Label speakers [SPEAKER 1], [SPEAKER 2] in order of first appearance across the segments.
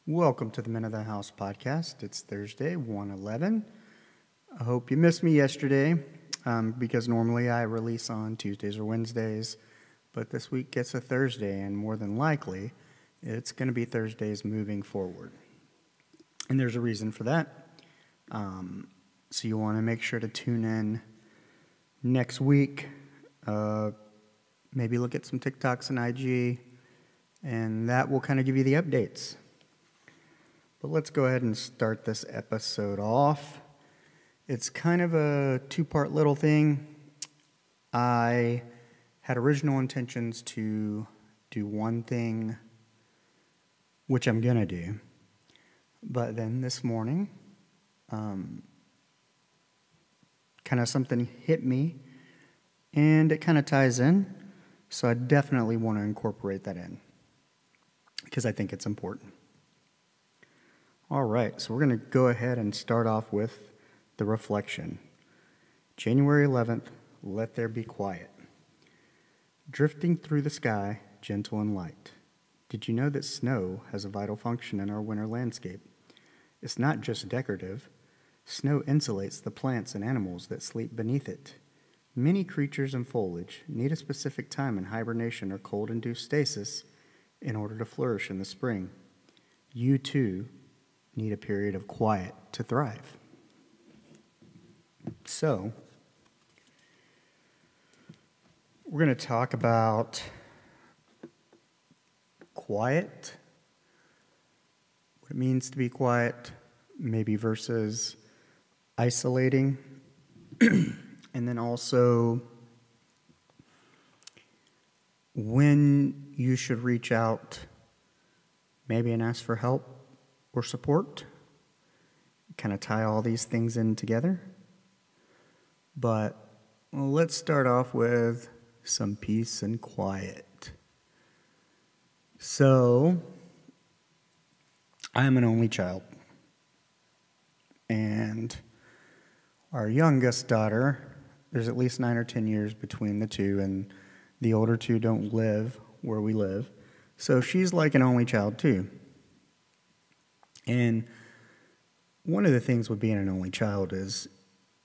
[SPEAKER 1] Welcome to the Men of the House podcast. It's Thursday, 1/11. I hope you missed me yesterday because normally I release on Tuesdays or Wednesdays, but this week gets a Thursday, and more than likely, it's going to be Thursdays moving forward. And there's a reason for that. So you want to make sure to tune in next week. Maybe look at some TikToks and IG, and that will kind of give you the updates. But let's go ahead and start this episode off. It's kind of a two-part little thing. I had original intentions to do one thing, which I'm going to do. But then this morning, kind of something hit me, and it kind of ties in. So I definitely want to incorporate that in because I think it's important. All right, so we're going to go ahead and start off with the reflection. January 11th, let there be quiet. Drifting through the sky, gentle and light. Did you know that snow has a vital function in our winter landscape? It's not just decorative. Snow insulates the plants and animals that sleep beneath it. Many creatures and foliage need a specific time in hibernation or cold-induced stasis in order to flourish in the spring. You, too, need a period of quiet to thrive. So, we're going to talk about quiet, what it means to be quiet, maybe versus isolating, and then also when you should reach out maybe and ask for help or support, kind of tie all these things in together. But let's start off with some peace and quiet. So, I am an only child. And our youngest daughter, there's at least 9 or 10 years between the two, and the older two don't live where we live. So she's like an only child too. And one of the things with being an only child is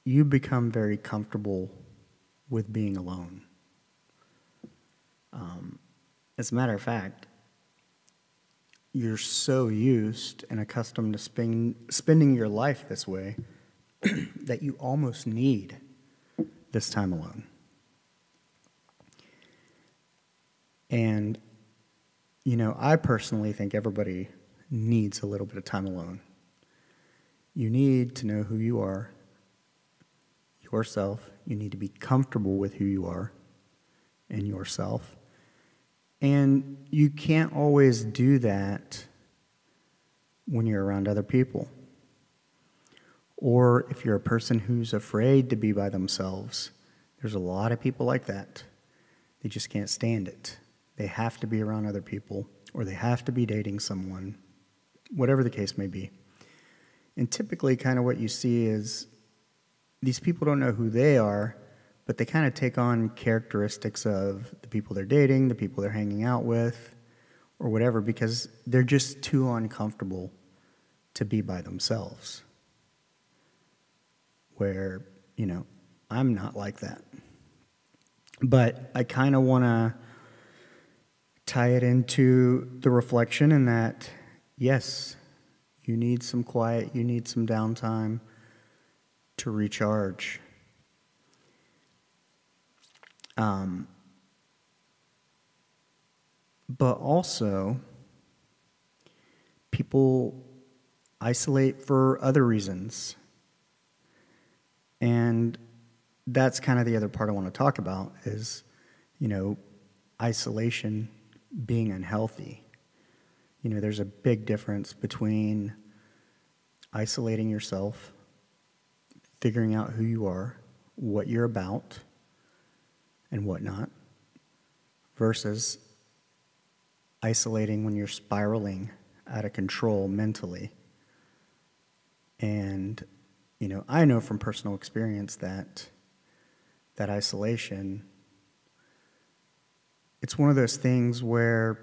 [SPEAKER 1] you become very comfortable with being alone. As a matter of fact, you're so used and accustomed to spending your life this way that you almost need this time alone. And, I personally think everybody needs a little bit of time alone. You need to know who you are, yourself. You need to be comfortable with who you are and yourself. And you can't always do that when you're around other people. Or if you're a person who's afraid to be by themselves, there's a lot of people like that. They just can't stand it. They have to be around other people, or they have to be dating someone, whatever the case may be. And typically kind of what you see is these people don't know who they are, but they kind of take on characteristics of the people they're dating, the people they're hanging out with, or whatever, because they're just too uncomfortable to be by themselves. Where, I'm not like that. But I kind of want to tie it into the reflection in that, yes, you need some quiet, you need some downtime to recharge. But also, people isolate for other reasons. And that's kind of the other part I want to talk about is, isolation being unhealthy. There's a big difference between isolating yourself, figuring out who you are, what you're about, and whatnot, versus isolating when you're spiraling out of control mentally. And, I know from personal experience that isolation, it's one of those things where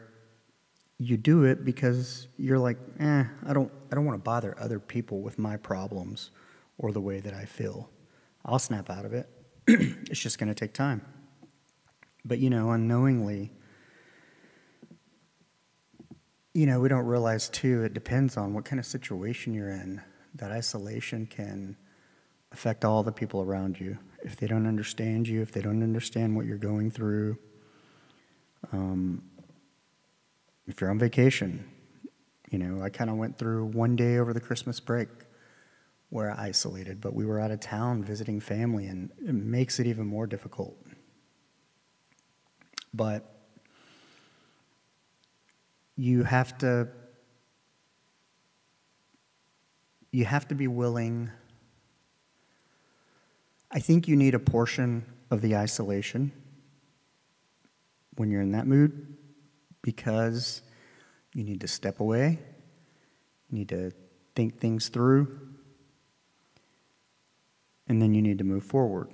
[SPEAKER 1] you do it because you're like, I don't want to bother other people with my problems or the way that I feel. I'll snap out of it. It's just going to take time. But, unknowingly, we don't realize, too, it depends on what kind of situation you're in. That isolation can affect all the people around you. If they don't understand you, if they don't understand what you're going through, if you're on vacation, I kind of went through one day over the Christmas break where I isolated, but we were out of town visiting family, and it makes it even more difficult. But you have to be willing. I think you need a portion of the isolation when you're in that mood, because you need to step away, you need to think things through, and then you need to move forward.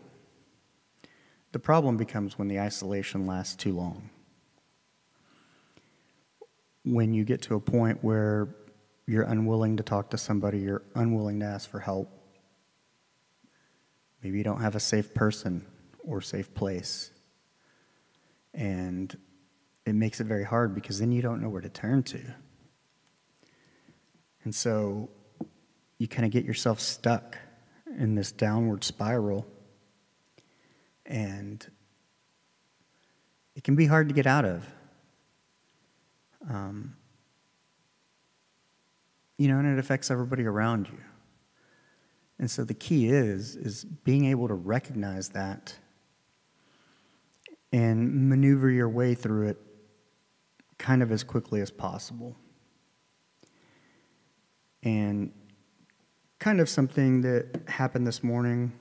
[SPEAKER 1] The problem becomes when the isolation lasts too long. When you get to a point where you're unwilling to talk to somebody, you're unwilling to ask for help, maybe you don't have a safe person or safe place, and it makes it very hard because then you don't know where to turn to. And so you kind of get yourself stuck in this downward spiral, and it can be hard to get out of. And it affects everybody around you. And so the key is being able to recognize that and maneuver your way through it kind of as quickly as possible. And kind of something that happened this morning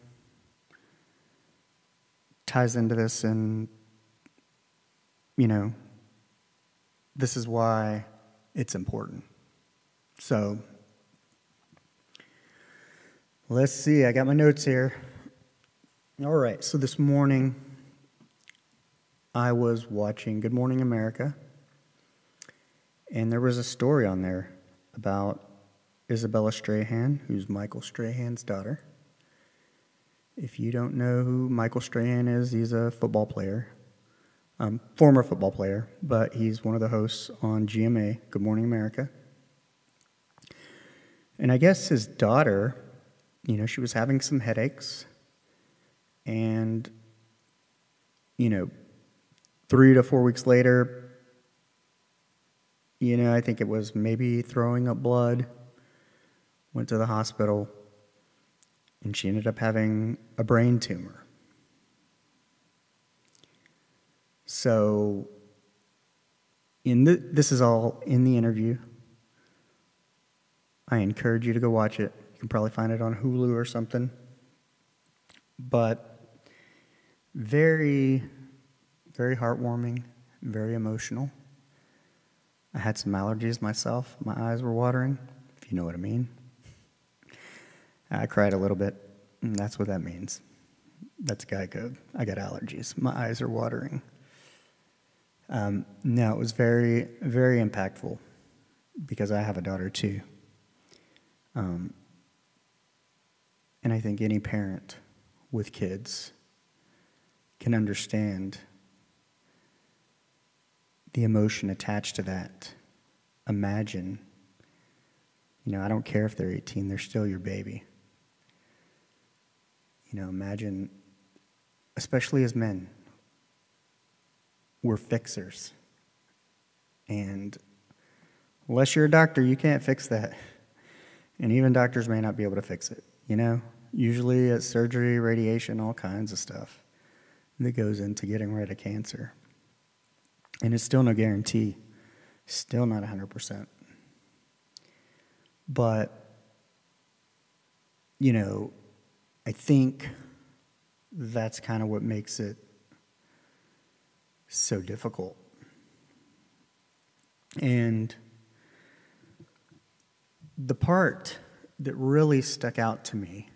[SPEAKER 1] ties into this, and, this is why it's important. So, let's see, I got my notes here. All right, so this morning I was watching Good Morning America, and there was a story on there about Isabella Strahan, who's Michael Strahan's daughter. If you don't know who Michael Strahan is, he's a football player, former football player, but he's one of the hosts on GMA, Good Morning America. And I guess his daughter, she was having some headaches, and, 3 to 4 weeks later, I think it was maybe throwing up blood, went to the hospital, and she ended up having a brain tumor. So, this is all in the interview. I encourage you to go watch it. You can probably find it on Hulu or something. But very, very heartwarming, very emotional. I had some allergies myself. My eyes were watering, if you know what I mean. I cried a little bit, and that's what that means. That's guy code. I got allergies. My eyes are watering. No, it was very, very impactful because I have a daughter too. And I think any parent with kids can understand the emotion attached to that. Imagine, I don't care if they're 18, they're still your baby. Imagine, especially as men, we're fixers. And unless you're a doctor, you can't fix that. And even doctors may not be able to fix it, Usually it's surgery, radiation, all kinds of stuff that goes into getting rid of cancer. And it's still no guarantee. Still not 100%. But, I think that's kind of what makes it so difficult. And the part that really stuck out to me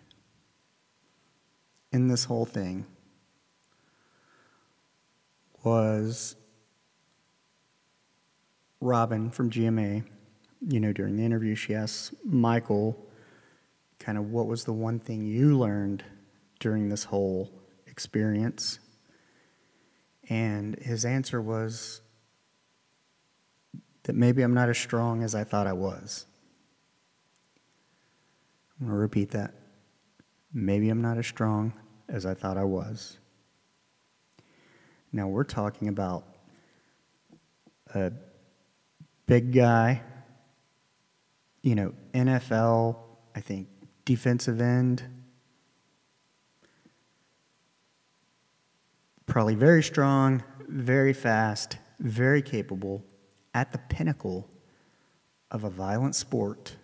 [SPEAKER 1] in this whole thing was Robin from GMA, during the interview, she asked Michael kind of what was the one thing you learned during this whole experience. And his answer was that maybe I'm not as strong as I thought I was. I'm going to repeat that. Maybe I'm not as strong as I thought I was. Now we're talking about a big guy, NFL, I think, defensive end. Probably very strong, very fast, very capable, at the pinnacle of a violent sport.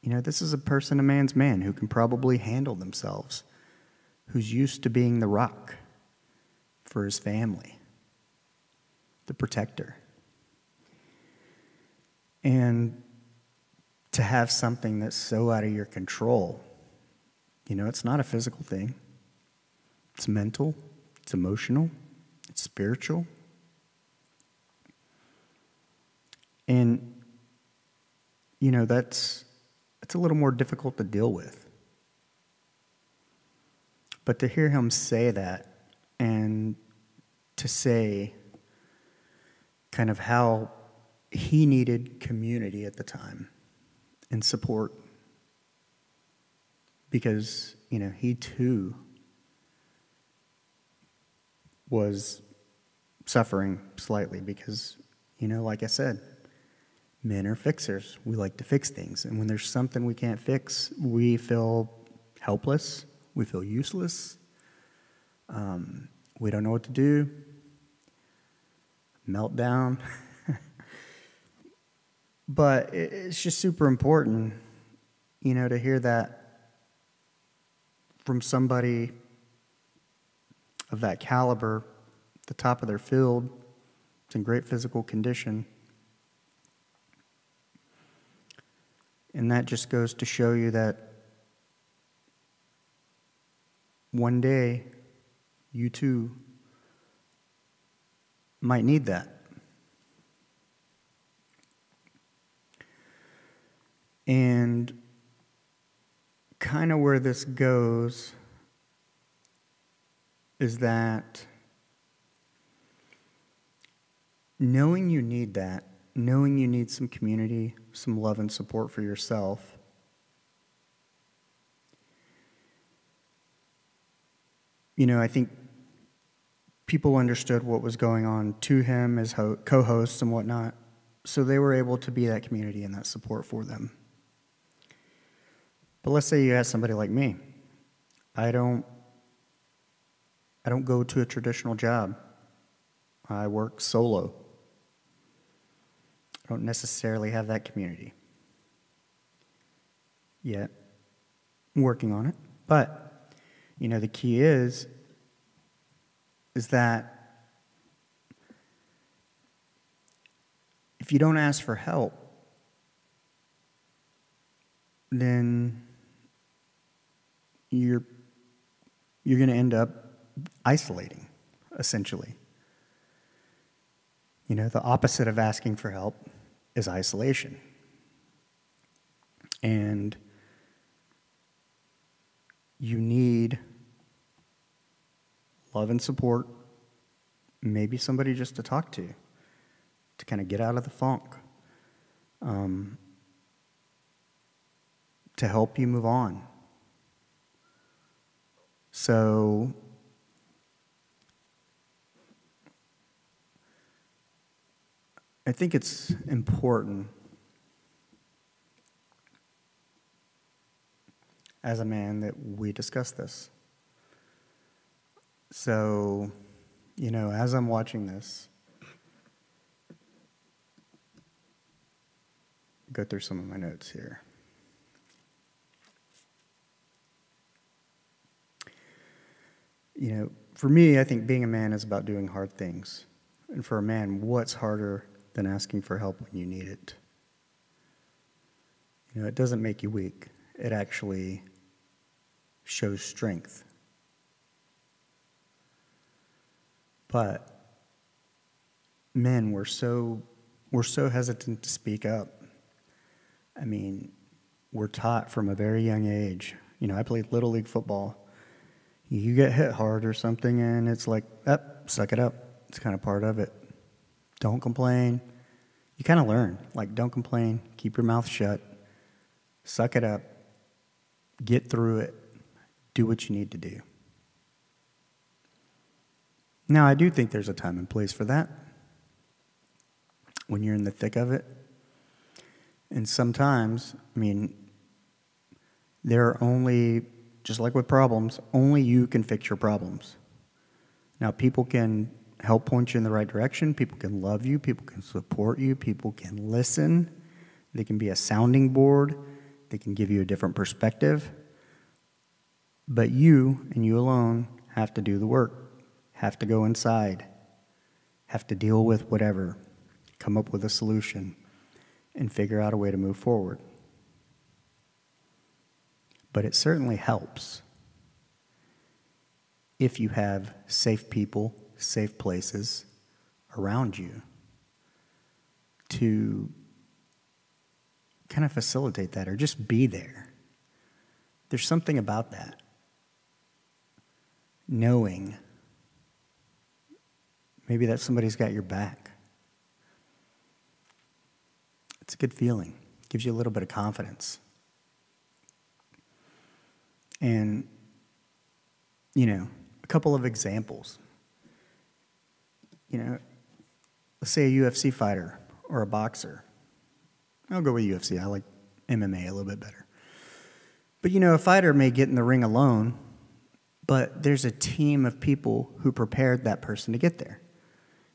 [SPEAKER 1] This is a man's man who can probably handle themselves, who's used to being the rock for his family, the protector. And to have something that's so out of your control, it's not a physical thing. It's mental, it's emotional, it's spiritual. And, that's a little more difficult to deal with. But to hear him say that, and to say kind of how he needed community at the time and support, because, he too was suffering slightly because, like I said, men are fixers. We like to fix things. And when there's something we can't fix, we feel helpless. We feel useless. We don't know what to do. Meltdown. But it's just super important, to hear that from somebody of that caliber, the top of their field, it's in great physical condition. And that just goes to show you that one day you too might need that. And kind of where this goes is that knowing you need that, knowing you need some community, some love and support for yourself, I think people understood what was going on to him as co-hosts and whatnot, so they were able to be that community and that support for them. But let's say you had somebody like me. I don't go to a traditional job. I work solo. I don't necessarily have that community yet. I'm working on it. But, the key is that if you don't ask for help, then you're going to end up isolating, essentially. The opposite of asking for help is isolation. And you need love and support, maybe somebody just to talk to kind of get out of the funk, to help you move on. So I think it's important as a man that we discuss this. So, as I'm watching this, go through some of my notes here. For me, I think being a man is about doing hard things. And for a man, what's harder than asking for help when you need it? It doesn't make you weak. It actually shows strength. But men, we're so hesitant to speak up. I mean, we're taught from a very young age. You know, I played Little League football. You get hit hard or something, and it's like, suck it up. It's kind of part of it. Don't complain. You kind of learn, like, don't complain. Keep your mouth shut. Suck it up. Get through it. Do what you need to do. Now, I do think there's a time and place for that when you're in the thick of it. And sometimes, I mean, there are only, just like with problems, only you can fix your problems. Now, people can help point you in the right direction. People can love you. People can support you. People can listen. They can be a sounding board. They can give you a different perspective. But you, and you alone, have to do the work, have to go inside, have to deal with whatever, come up with a solution, and figure out a way to move forward. But it certainly helps if you have safe people, safe places around you to kind of facilitate that or just be there. There's something about that. Knowing maybe that somebody's got your back. It's a good feeling. It gives you a little bit of confidence. And, you know, a couple of examples. You know, let's say a UFC fighter or a boxer. I'll go with UFC. I like MMA a little bit better. But, you know, a fighter may get in the ring alone, but there's a team of people who prepared that person to get there.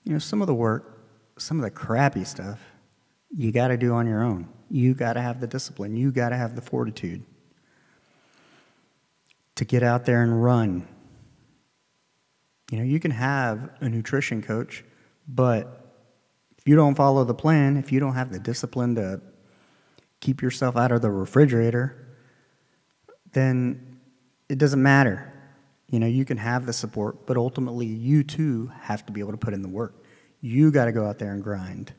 [SPEAKER 1] You know, some of the work, some of the crappy stuff, you got to do on your own. You got to have the discipline. You got to have the fortitude to get out there and run. You know, you can have a nutrition coach, but if you don't follow the plan, if you don't have the discipline to keep yourself out of the refrigerator, then it doesn't matter. You know, you can have the support, but ultimately you too have to be able to put in the work. You got to go out there and grind.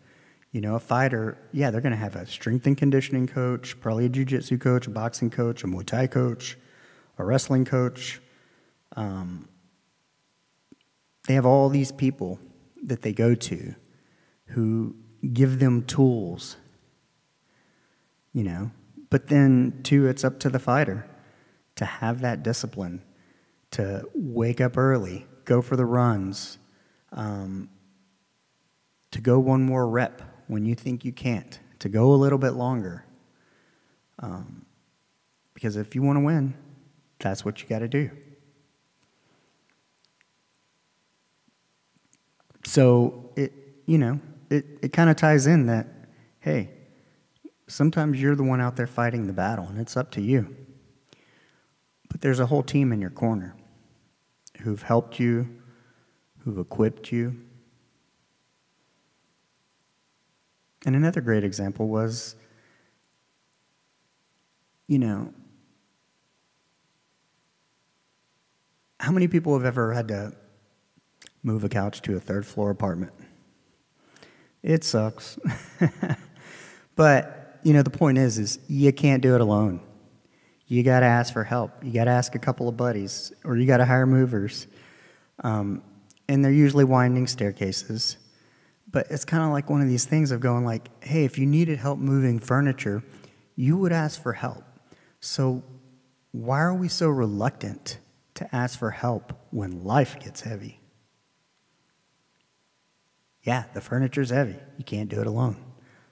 [SPEAKER 1] You know, a fighter, yeah, they're going to have a strength and conditioning coach, probably a jiu-jitsu coach, a boxing coach, a Muay Thai coach, a wrestling coach. They have all these people that they go to who give them tools, you know. But then, too, it's up to the fighter to have that discipline, to wake up early, go for the runs, to go one more rep when you think you can't, to go a little bit longer. Because if you want to win, that's what you got to do. So it kind of ties in that, hey, sometimes you're the one out there fighting the battle, and it's up to you. But there's a whole team in your corner who've helped you, who've equipped you. And another great example was, you know, how many people have ever had to move a couch to a third floor apartment? It sucks. But, you know, the point is you can't do it alone. You got to ask for help. You got to ask a couple of buddies, or you got to hire movers. And they're usually winding staircases. But it's kind of like one of these things of going like, hey, if you needed help moving furniture, you would ask for help. So why are we so reluctant to ask for help when life gets heavy? Yeah, the furniture's heavy. You can't do it alone.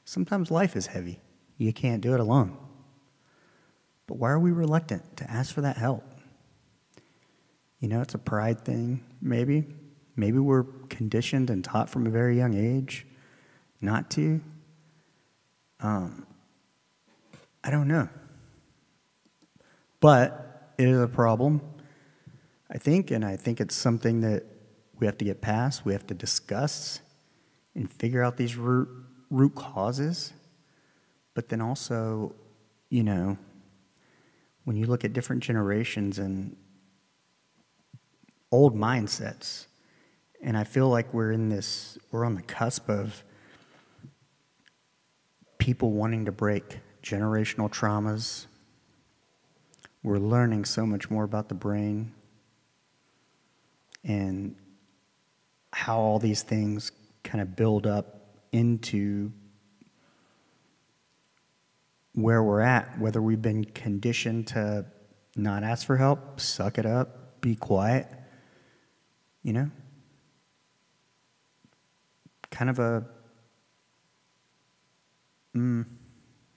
[SPEAKER 1] Sometimes life is heavy. You can't do it alone. But why are we reluctant to ask for that help? You know, it's a pride thing, maybe. Maybe we're conditioned and taught from a very young age not to. I don't know. But it is a problem, I think, and I think it's something that we have to get past, we have to discuss and figure out these root causes. But then also, you know, when you look at different generations and old mindsets, And I feel like we're on the cusp of people wanting to break generational traumas. We're learning so much more about the brain and how all these things kind of build up into where we're at, whether we've been conditioned to not ask for help, suck it up, be quiet, you know? Kind of I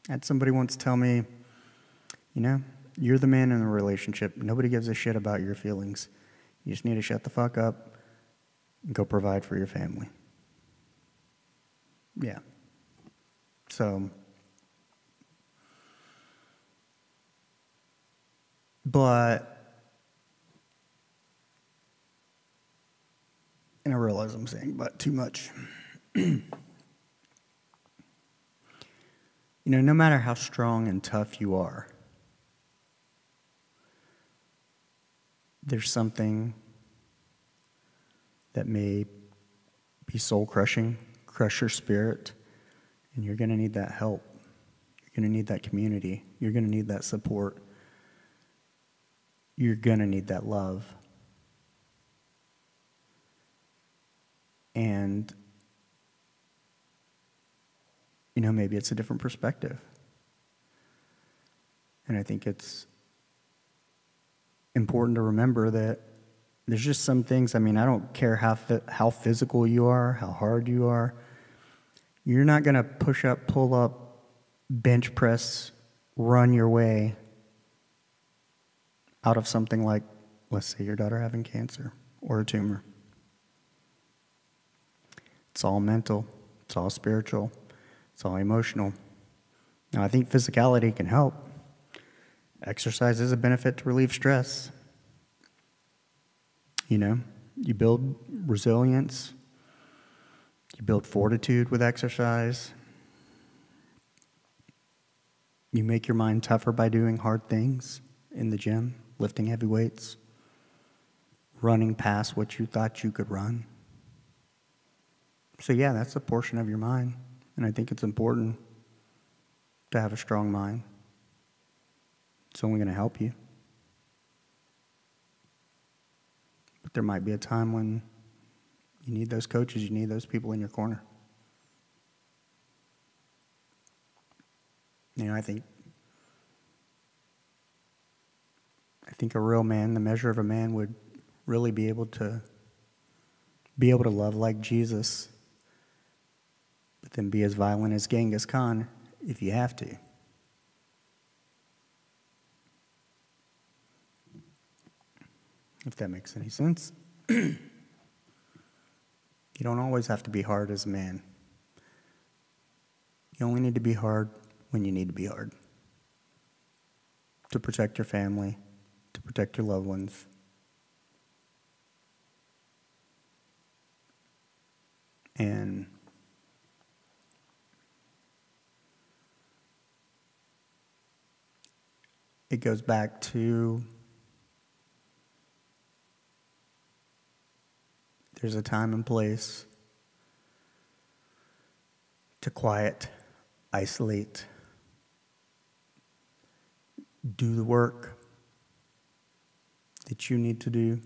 [SPEAKER 1] had somebody once tell me, you know, you're the man in the relationship. Nobody gives a shit about your feelings. You just need to shut the fuck up and go provide for your family. Yeah. So, but, and I realize I'm saying but too much. You know, no matter how strong and tough you are, there's something that may be soul-crushing, crush your spirit, and you're going to need that help. You're going to need that community. You're going to need that support. You're going to need that love. And, you know, maybe it's a different perspective. And I think it's important to remember that there's just some things, I mean, I don't care how physical you are, how hard you are. You're not going to push up, pull up, bench press, run your way out of something like, let's say, your daughter having cancer or a tumor. It's all mental. It's all spiritual. It's all emotional. Now, I think physicality can help. Exercise is a benefit to relieve stress. You know, you build resilience. You build fortitude with exercise. You make your mind tougher by doing hard things in the gym, lifting heavy weights, running past what you thought you could run. So yeah, that's a portion of your mind. And I think it's important to have a strong mind. It's only going to help you. But there might be a time when you need those coaches, you need those people in your corner. You know, I think a real man, the measure of a man, would really be able to love like Jesus, but then be as violent as Genghis Khan if you have to. If that makes any sense. You don't always have to be hard as a man. You only need to be hard when you need to be hard. To protect your family, to protect your loved ones. And it goes back to there's a time and place to quiet, isolate, do the work that you need to do,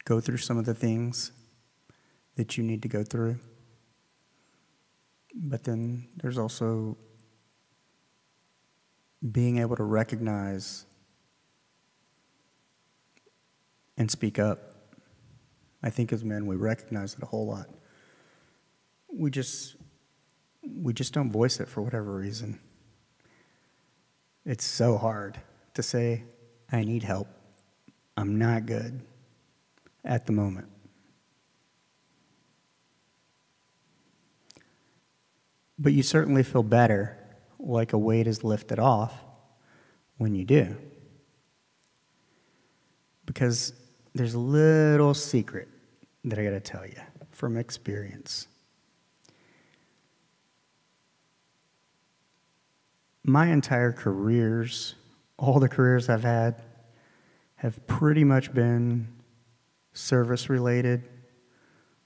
[SPEAKER 1] go through some of the things that you need to go through. But then there's also being able to recognize and speak up. I think as men, we recognize it a whole lot. We just don't voice it for whatever reason. It's so hard to say, I need help. I'm not good at the moment. But you certainly feel better, like a weight is lifted off when you do. Because there's a little secret that I got to tell you from experience. My entire careers, all the careers I've had, have pretty much been service related,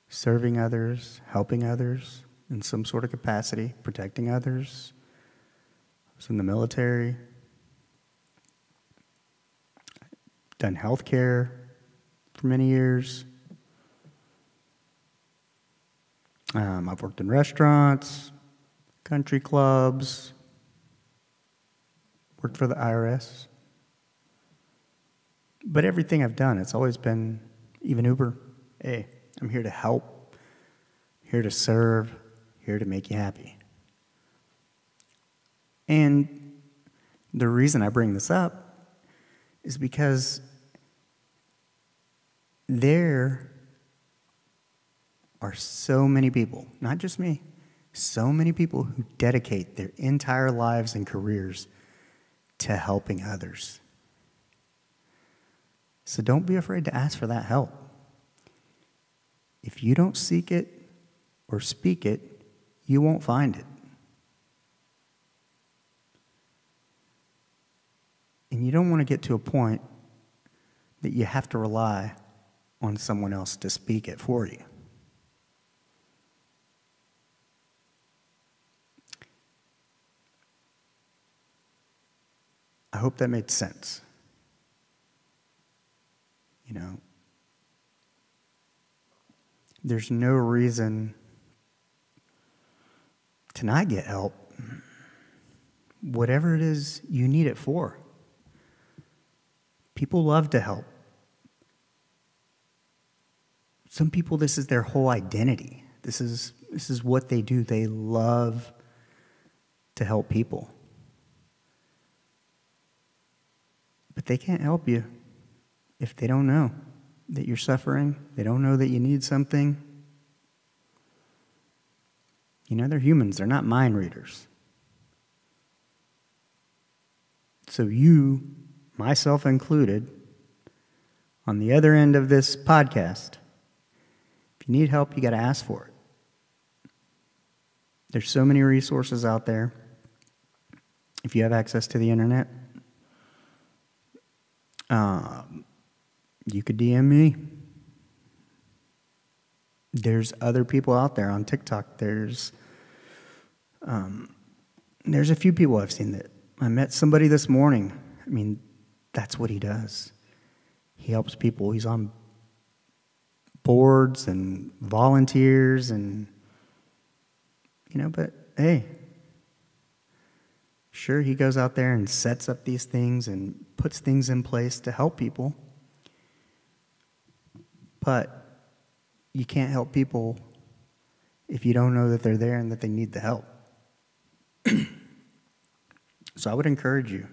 [SPEAKER 1] serving others, helping others in some sort of capacity, protecting others. I was in the military, done healthcare for many years. I've worked in restaurants, country clubs, worked for the IRS. But everything I've done, it's always been, even Uber, hey, I'm here to help, here to serve, here to make you happy. And the reason I bring this up is because there are so many people, not just me, so many people who dedicate their entire lives and careers to helping others. So don't be afraid to ask for that help. If you don't seek it or speak it, you won't find it. And you don't want to get to a point that you have to rely on someone else to speak it for you. I hope that made sense. You know, there's no reason to not get help, whatever it is you need it for. People love to help. Some people, this is their whole identity. This is what they do. They love to help people. But they can't help you if they don't know that you're suffering. They don't know that you need something. You know, they're humans. They're not mind readers. So you, myself included, on the other end of this podcast, if you need help, you got to ask for it. There's so many resources out there. If you have access to the internet, you could DM me. There's other people out there on TikTok. There's a few people I've seen that I met somebody this morning. I mean, that's what he does. He helps people. He's on boards and volunteers and, you know, but hey, sure, he goes out there and sets up these things and puts things in place to help people. But you can't help people if you don't know that they're there and that they need the help. So I would encourage you.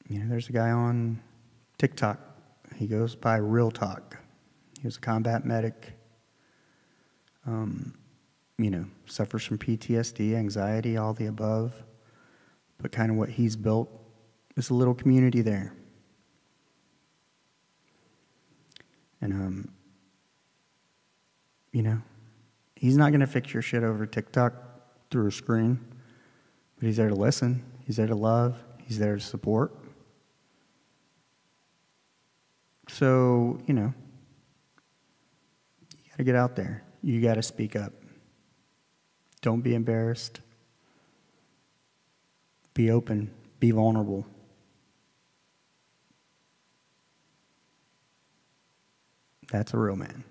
[SPEAKER 1] You know, there's a guy on TikTok. He goes by Real Talk. He was a combat medic. You know, suffers from PTSD, anxiety, all the above. But kind of what he's built is a little community there. And, you know, he's not going to fix your shit over TikTok through a screen, but he's there to listen. He's there to love. He's there to support. So, you know, you got to get out there. You got to speak up. Don't be embarrassed. Be open. Be vulnerable. That's a real man.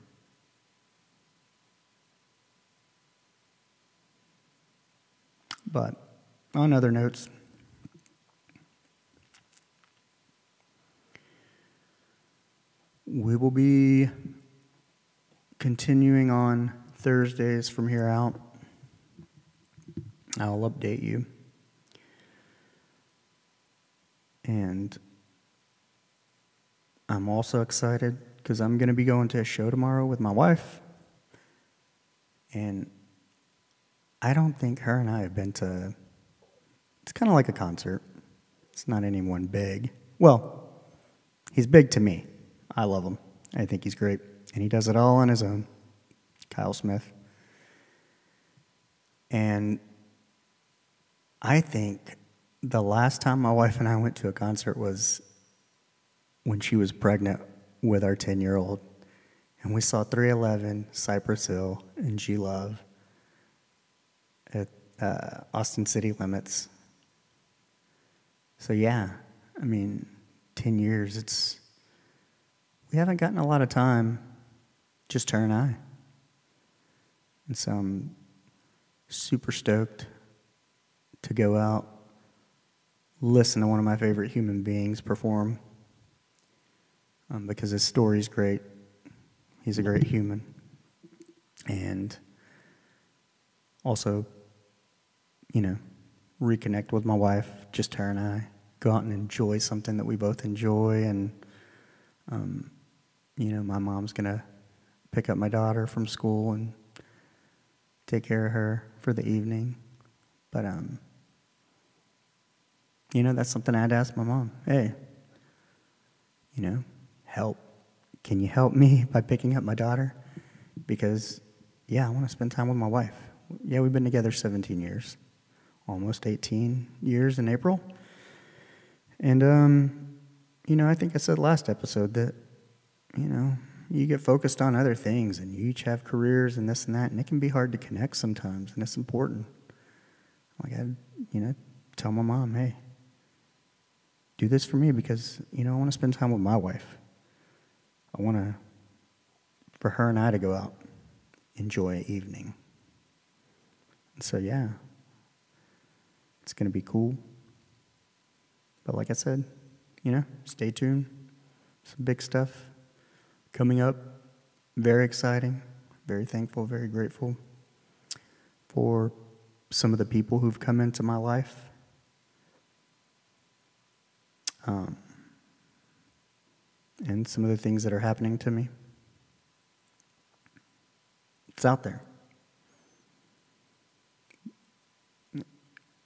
[SPEAKER 1] But on other notes, we will be continuing on Thursdays from here out. I'll update you. And I'm also excited because I'm going to be going to a show tomorrow with my wife. And I don't think her and I have been to, it's kind of like a concert. It's not anyone big. Well, he's big to me. I love him. I think he's great. And he does it all on his own. Kyle Smith. And I think the last time my wife and I went to a concert was when she was pregnant with our 10-year-old. And we saw 311, Cypress Hill, and G Love at Austin City Limits. So yeah, I mean, 10 years, we haven't gotten a lot of time, just her and I. And so I'm super stoked to go out, listen to one of my favorite human beings perform, because his story's great. He's a great human. And also, reconnect with my wife, just her and I, go out and enjoy something that we both enjoy. And, my mom's going to pick up my daughter from school and take care of her for the evening. But, that's something I had to ask my mom. Hey, help. Can you help me by picking up my daughter? Because, I want to spend time with my wife. Yeah, we've been together 17 years, almost 18 years in April. And, I think I said last episode that, you get focused on other things and you each have careers and this and that, and it can be hard to connect sometimes, and it's important. Like I, tell my mom, hey, do this for me because, I want to spend time with my wife. I want for her and I to go out, enjoy an evening. And so, it's going to be cool. But like I said, stay tuned. Some big stuff coming up. Very exciting, very thankful, very grateful for some of the people who've come into my life. And some of the things that are happening to me. It's out there.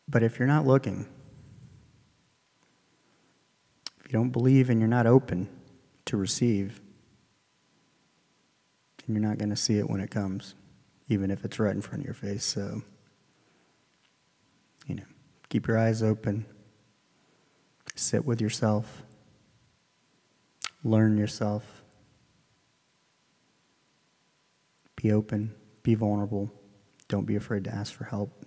[SPEAKER 1] But if you're not looking, if you don't believe and you're not open to receive, then you're not going to see it when it comes, even if it's right in front of your face. So, keep your eyes open. Sit with yourself. Learn yourself. Be open. Be vulnerable. Don't be afraid to ask for help.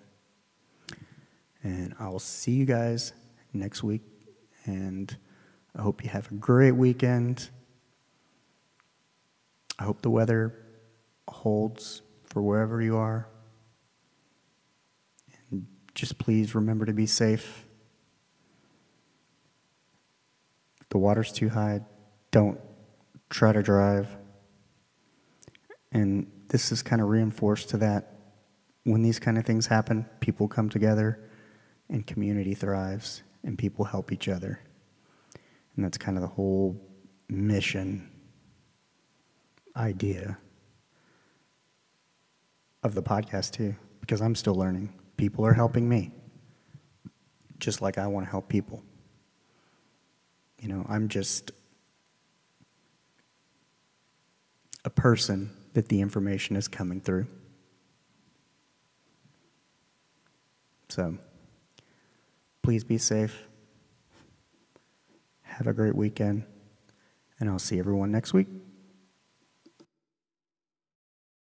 [SPEAKER 1] And I will see you guys next week. And I hope you have a great weekend. I hope the weather holds for wherever you are. And just please remember to be safe. If the water's too high, don't try to drive. And this is kind of reinforced to that. When these kind of things happen, people come together and community thrives and people help each other. And that's kind of the whole mission idea of the podcast too, because I'm still learning. People are helping me, just like I want to help people. I'm just a person that the information is coming through. So, please be safe. Have a great weekend, and I'll see everyone next week.